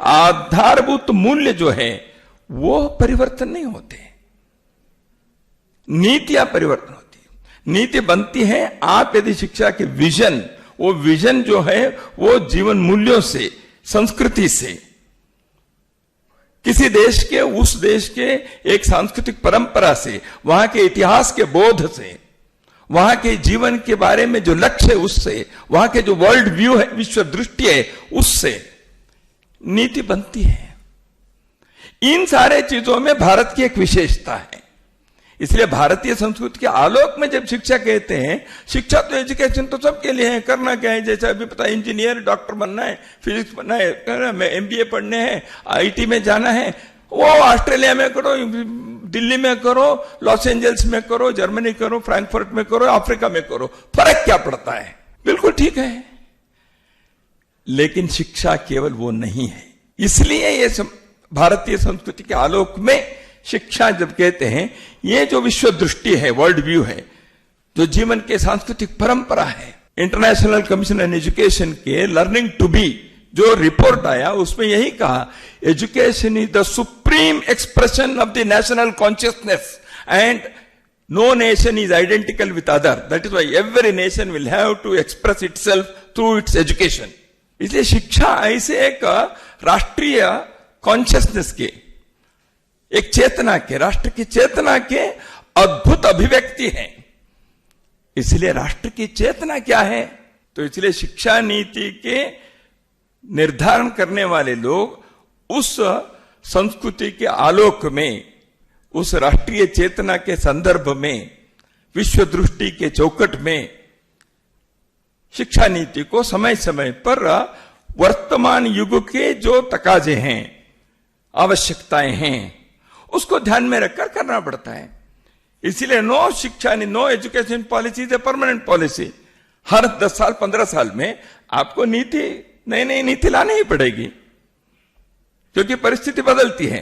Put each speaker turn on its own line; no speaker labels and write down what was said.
आधारभूत मूल्य जो है वो परिवर्तन नहीं होते, नीतियां परिवर्तन होती है। नीति बनती है आप यदि शिक्षा के विजन, वो विजन जो है वो जीवन मूल्यों से, संस्कृति से, किसी देश के, उस देश के एक सांस्कृतिक परंपरा से, वहां के इतिहास के बोध से, वहां के जीवन के बारे में जो लक्ष्य है उससे, वहां के जो वर्ल्ड व्यू है, विश्व दृष्टि है, उससे नीति बनती है। इन सारे चीजों में भारत की एक विशेषता है। इसलिए भारतीय संस्कृति के आलोक में जब शिक्षा कहते हैं, शिक्षा तो एजुकेशन तो सबके लिए है, करना क्या है, जैसे अभी पता है इंजीनियर डॉक्टर बनना है, फिजिक्स बनना है, एमबीए पढ़ने हैं, आईटी में जाना है, वो ऑस्ट्रेलिया में करो, दिल्ली में करो, लॉस एंजल्स में करो, जर्मनी करो, फ्रैंकफर्ट में करो, अफ्रीका में करो, फर्क क्या पड़ता है? बिल्कुल ठीक है। लेकिन शिक्षा केवल वो नहीं है। इसलिए ये भारतीय संस्कृति के आलोक में शिक्षा जब कहते हैं, ये जो विश्व दृष्टि है, वर्ल्ड व्यू है, जो जीवन के सांस्कृतिक परंपरा है, इंटरनेशनल कमीशन ऑन एजुकेशन के लर्निंग टू बी जो रिपोर्ट आया, उसमें यही कहा, education is the supreme expression of the national consciousness and no nation is identical with other, that is why every nation will have to express itself through its education. इसलिए शिक्षा ऐसे एक राष्ट्रीय कॉन्शियसनेस के, एक चेतना के, राष्ट्र की चेतना के अद्भुत अभिव्यक्ति है। इसलिए राष्ट्र की चेतना क्या है? तो इसलिए शिक्षा नीति के निर्धारण करने वाले लोग उस संस्कृति के आलोक में, उस राष्ट्रीय चेतना के संदर्भ में, विश्व दृष्टि के चौकट में शिक्षा नीति को समय समय पर वर्तमान युग के जो तकाजे हैं, आवश्यकताएं हैं, उसको ध्यान में रखकर करना पड़ता है। इसीलिए नो शिक्षा, no education policy is a permanent policy. हर 10 साल 15 साल में आपको नई नई नीति लानी ही पड़ेगी, क्योंकि परिस्थिति बदलती है।